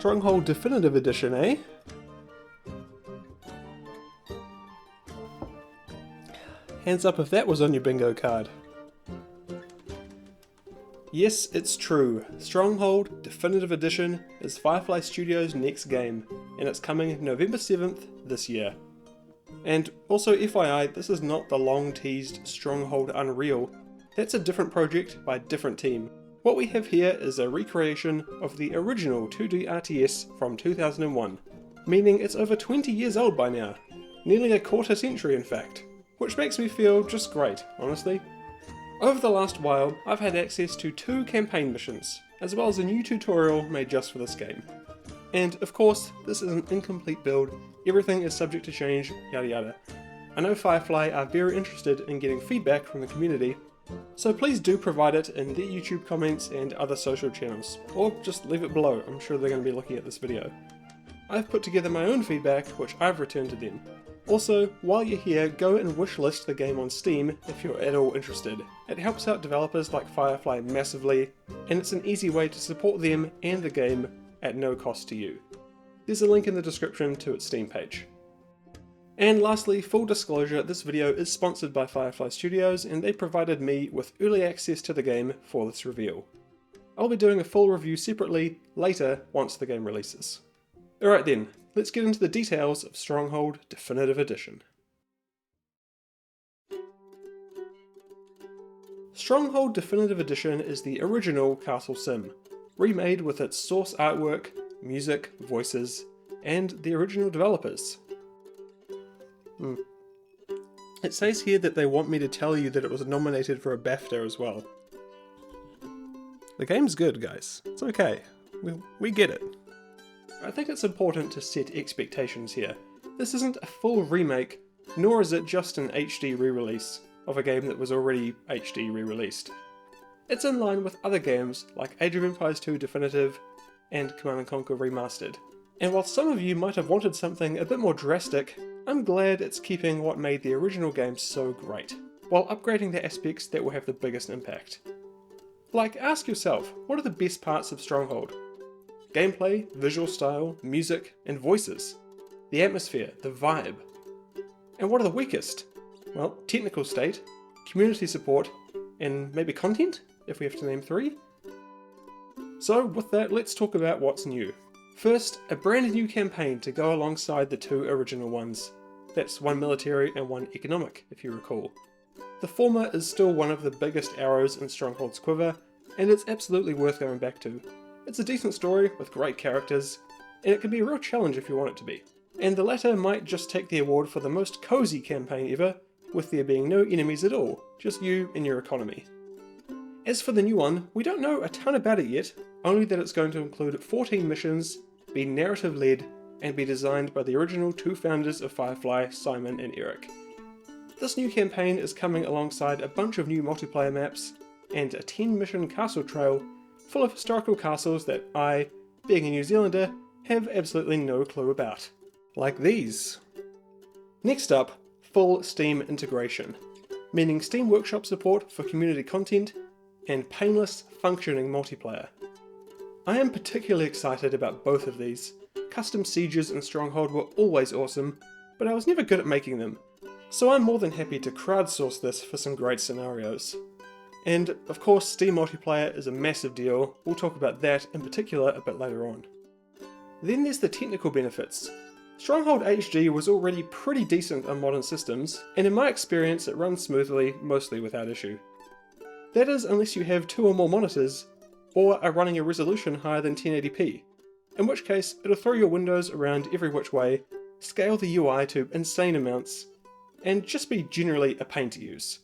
Stronghold Definitive Edition, eh? Hands up if that was on your bingo card. Yes, it's true. Stronghold Definitive Edition is Firefly Studios' next game, and it's coming November 7th this year. And also FYI, this is not the long-teased Stronghold Unreal. That's a different project by a different team. What we have here is a recreation of the original 2D RTS from 2001, meaning it's over 20 years old by now. Nearly a quarter century in fact. Which makes me feel just great, honestly. Over the last while, I've had access to 2 campaign missions, as well as a new tutorial made just for this game. And of course, this is an incomplete build, everything is subject to change, yada yada. I know Firefly are very interested in getting feedback from the community, so please do provide it in their YouTube comments and other social channels, or just leave it below, I'm sure they're going to be looking at this video. I've put together my own feedback, which I've returned to them. Also, while you're here, go and wishlist the game on Steam if you're at all interested. It helps out developers like Firefly massively, and it's an easy way to support them and the game at no cost to you. There's a link in the description to its Steam page. And lastly, full disclosure, this video is sponsored by Firefly Studios and they provided me with early access to the game for this reveal. I'll be doing a full review separately later once the game releases. Alright then, let's get into the details of Stronghold Definitive Edition. Stronghold Definitive Edition is the original castle sim, remade with its source artwork, music, voices, and the original developers. It says here that they want me to tell you that it was nominated for a BAFTA as well. The game's good, guys. It's okay. We get it. I think it's important to set expectations here. This isn't a full remake, nor is it just an HD re-release of a game that was already HD re-released. It's in line with other games like Age of Empires 2 Definitive and Command & Conquer Remastered. And while some of you might have wanted something a bit more drastic, I'm glad it's keeping what made the original game so great, while upgrading the aspects that will have the biggest impact. Like, ask yourself, what are the best parts of Stronghold? Gameplay, visual style, music, and voices. The atmosphere, the vibe. And what are the weakest? Well, technical state, community support, and maybe content, if we have to name 3. So with that, let's talk about what's new. First, a brand new campaign to go alongside the 2 original ones. That's one military and one economic, if you recall. The former is still one of the biggest arrows in Stronghold's quiver, and it's absolutely worth going back to. It's a decent story with great characters, and it can be a real challenge if you want it to be. And the latter might just take the award for the most cozy campaign ever, with there being no enemies at all, just you and your economy. As for the new one, we don't know a ton about it yet, only that it's going to include 14 missions, be narrative-led, and be designed by the original 2 founders of Firefly, Simon and Eric. This new campaign is coming alongside a bunch of new multiplayer maps, and a 10-mission castle trail full of historical castles that I, being a New Zealander, have absolutely no clue about. Like these. Next up, full Steam integration, meaning Steam Workshop support for community content and painless, functioning multiplayer. I am particularly excited about both of these. Custom sieges in Stronghold were always awesome, but I was never good at making them, so I'm more than happy to crowdsource this for some great scenarios. And of course, Steam multiplayer is a massive deal, we'll talk about that in particular a bit later on. Then there's the technical benefits. Stronghold HD was already pretty decent on modern systems, and in my experience it runs smoothly, mostly without issue. That is unless you have 2 or more monitors, or are running a resolution higher than 1080p, in which case it'll throw your windows around every which way, scale the UI to insane amounts, and just be generally a pain to use.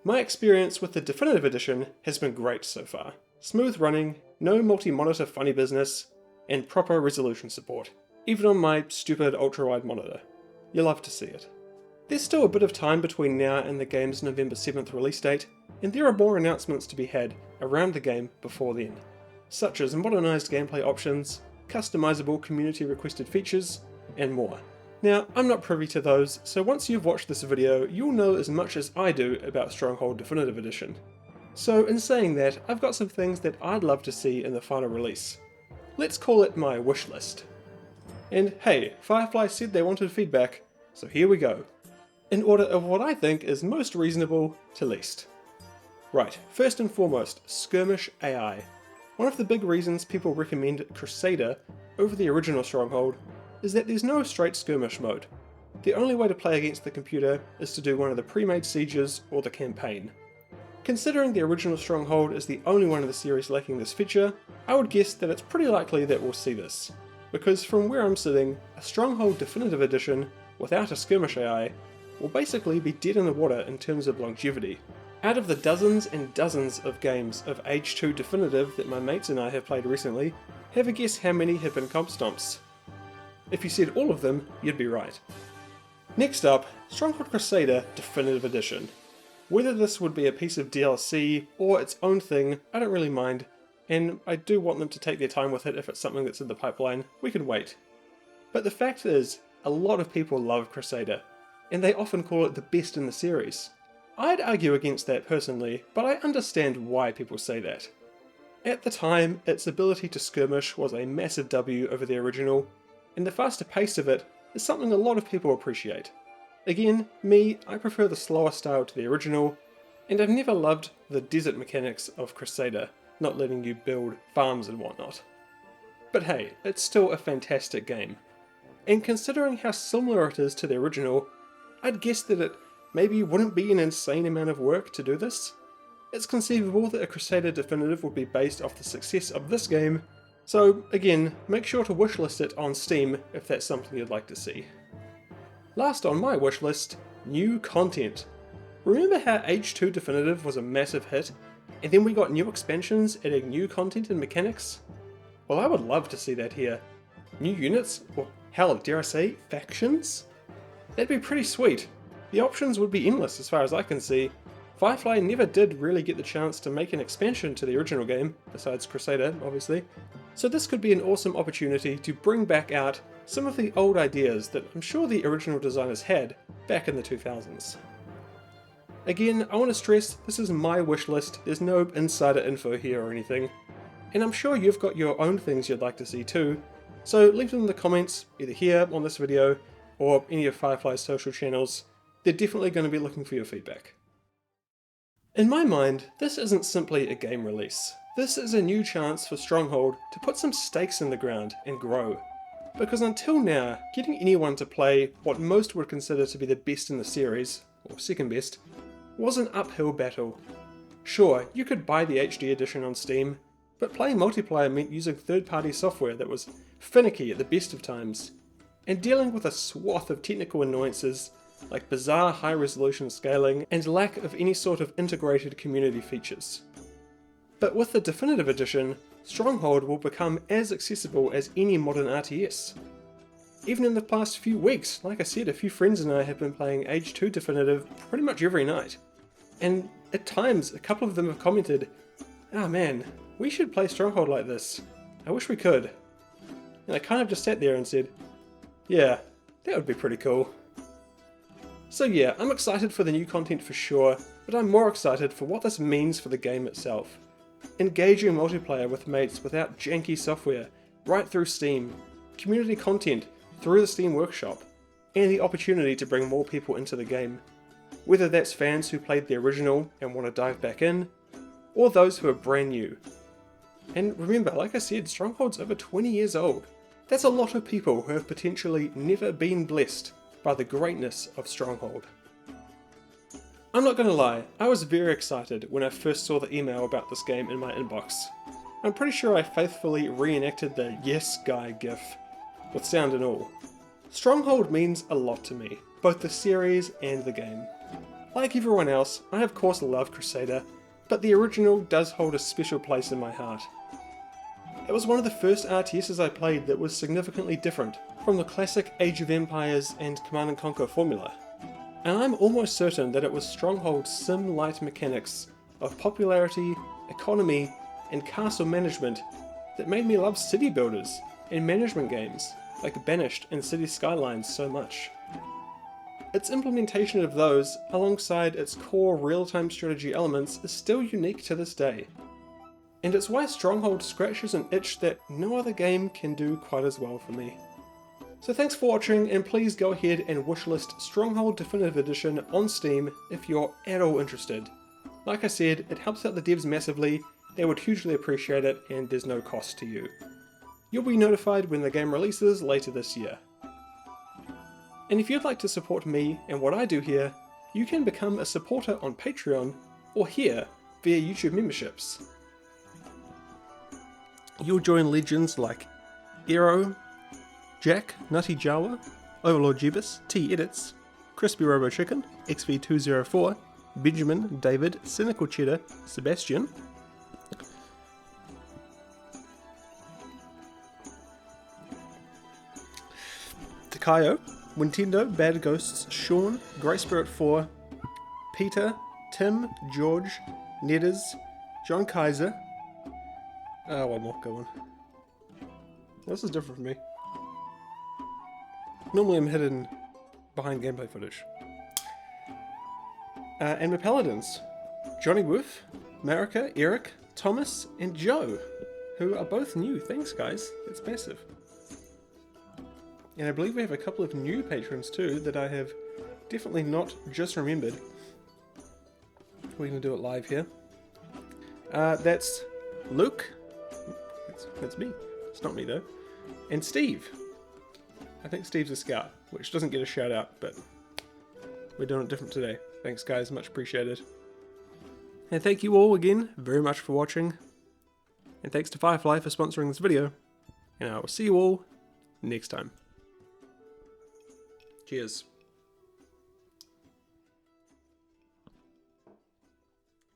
My experience with the Definitive Edition has been great so far. Smooth running, no multi-monitor funny business, and proper resolution support, even on my stupid ultra-wide monitor. You'll love to see it. There's still a bit of time between now and the game's November 7th release date, and there are more announcements to be had around the game before then, such as modernised gameplay options, customisable community requested features, and more. Now, I'm not privy to those, so once you've watched this video, you'll know as much as I do about Stronghold Definitive Edition. So in saying that, I've got some things that I'd love to see in the final release. Let's call it my wish list. And hey, Firefly said they wanted feedback, so here we go. In order of what I think is most reasonable to least. Right, first and foremost, skirmish AI. One of the big reasons people recommend Crusader over the original Stronghold is that there's no straight skirmish mode. The only way to play against the computer is to do one of the pre-made sieges or the campaign. Considering the original Stronghold is the only one of the series lacking this feature, I would guess that it's pretty likely that we'll see this. Because from where I'm sitting, a Stronghold Definitive Edition without a skirmish AI will basically be dead in the water in terms of longevity. Out of the dozens and dozens of games of Age 2 Definitive that my mates and I have played recently, have a guess how many have been comp stomps. If you said all of them, you'd be right. Next up, Stronghold Crusader Definitive Edition. Whether this would be a piece of DLC or its own thing, I don't really mind, and I do want them to take their time with it if it's something that's in the pipeline. We can wait. But the fact is, a lot of people love Crusader, and they often call it the best in the series. I'd argue against that personally, but I understand why people say that. At the time, its ability to skirmish was a massive W over the original, and the faster pace of it is something a lot of people appreciate. Again, me, I prefer the slower style to the original, and I've never loved the desert mechanics of Crusader, not letting you build farms and whatnot. But hey, it's still a fantastic game. And considering how similar it is to the original, I'd guess that it maybe wouldn't be an insane amount of work to do this. It's conceivable that a Crusader Definitive would be based off the success of this game, so again, make sure to wishlist it on Steam if that's something you'd like to see. Last on my wishlist, new content. Remember how Age 2 Definitive was a massive hit, and then we got new expansions adding new content and mechanics? Well, I would love to see that here. New units, or hell, dare I say, factions? That'd be pretty sweet. The options would be endless as far as I can see. Firefly never did really get the chance to make an expansion to the original game, besides Crusader, obviously, so this could be an awesome opportunity to bring back out some of the old ideas that I'm sure the original designers had back in the 2000s. Again, I want to stress this is my wish list, there's no insider info here or anything, and I'm sure you've got your own things you'd like to see too, so leave them in the comments, either here on this video or any of Firefly's social channels. They're definitely going to be looking for your feedback. In my mind, this isn't simply a game release. This is a new chance for Stronghold to put some stakes in the ground and grow. Because until now, getting anyone to play what most would consider to be the best in the series, or second best, was an uphill battle. Sure, you could buy the HD edition on Steam, but playing multiplayer meant using third-party software that was finicky at the best of times, and dealing with a swath of technical annoyances like bizarre high-resolution scaling and lack of any sort of integrated community features. But with the Definitive Edition, Stronghold will become as accessible as any modern RTS. Even in the past few weeks, like I said, a few friends and I have been playing Age 2 Definitive pretty much every night. And at times, a couple of them have commented, "Ah man, we should play Stronghold like this. I wish we could." And I kind of just sat there and said, yeah, that would be pretty cool. So yeah, I'm excited for the new content for sure, but I'm more excited for what this means for the game itself. Engaging multiplayer with mates without janky software, right through Steam, community content through the Steam Workshop, and the opportunity to bring more people into the game. Whether that's fans who played the original and want to dive back in, or those who are brand new. And remember, like I said, Stronghold's over 20 years old. That's a lot of people who have potentially never been blessed by the greatness of Stronghold. I'm not gonna lie, I was very excited when I first saw the email about this game in my inbox. I'm pretty sure I faithfully reenacted the yes guy gif, with sound and all. Stronghold means a lot to me, both the series and the game. Like everyone else, I of course love Crusader, but the original does hold a special place in my heart. It was one of the first RTSs I played that was significantly different from the classic Age of Empires and Command & Conquer formula. And I'm almost certain that it was Stronghold's sim-light mechanics of popularity, economy, and castle management that made me love city builders and management games like Banished and City Skylines so much. Its implementation of those, alongside its core real-time strategy elements, is still unique to this day. and it's why Stronghold scratches an itch that no other game can do quite as well for me. So thanks for watching, and please go ahead and wishlist Stronghold Definitive Edition on Steam if you're at all interested. Like I said, it helps out the devs massively, they would hugely appreciate it, and there's no cost to you. You'll be notified when the game releases later this year. And if you'd like to support me and what I do here, you can become a supporter on Patreon or here via YouTube memberships. You'll join legends like Eero, Jack, Nutty Jawa, Overlord Jebus, T Edits, Crispy Robo Chicken, XV204, Benjamin, David, Cynical Cheddar, Sebastian, Takayo, Nintendo, Bad Ghosts, Sean, Grey Spirit 4, Peter, Tim, George, Nedders, John Kaiser. One more, go on. This is different from me. Normally I'm hidden behind gameplay footage. And my paladins, Johnny Woof, Marika, Eric, Thomas, and Joe, who are both new. Thanks guys, it's massive. And I believe we have a couple of new patrons too that I have definitely not just remembered. We're going to do it live here. That's Luke. That's me. It's not me though. And Steve. I think Steve's a scout, which doesn't get a shout out, but we're doing it different today. Thanks guys, much appreciated. And thank you all again very much for watching. And thanks to Firefly for sponsoring this video. And I will see you all next time. Cheers.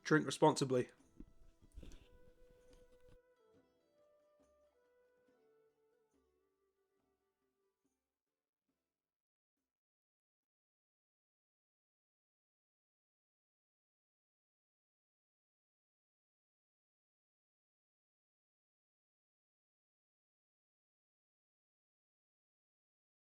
Drink responsibly.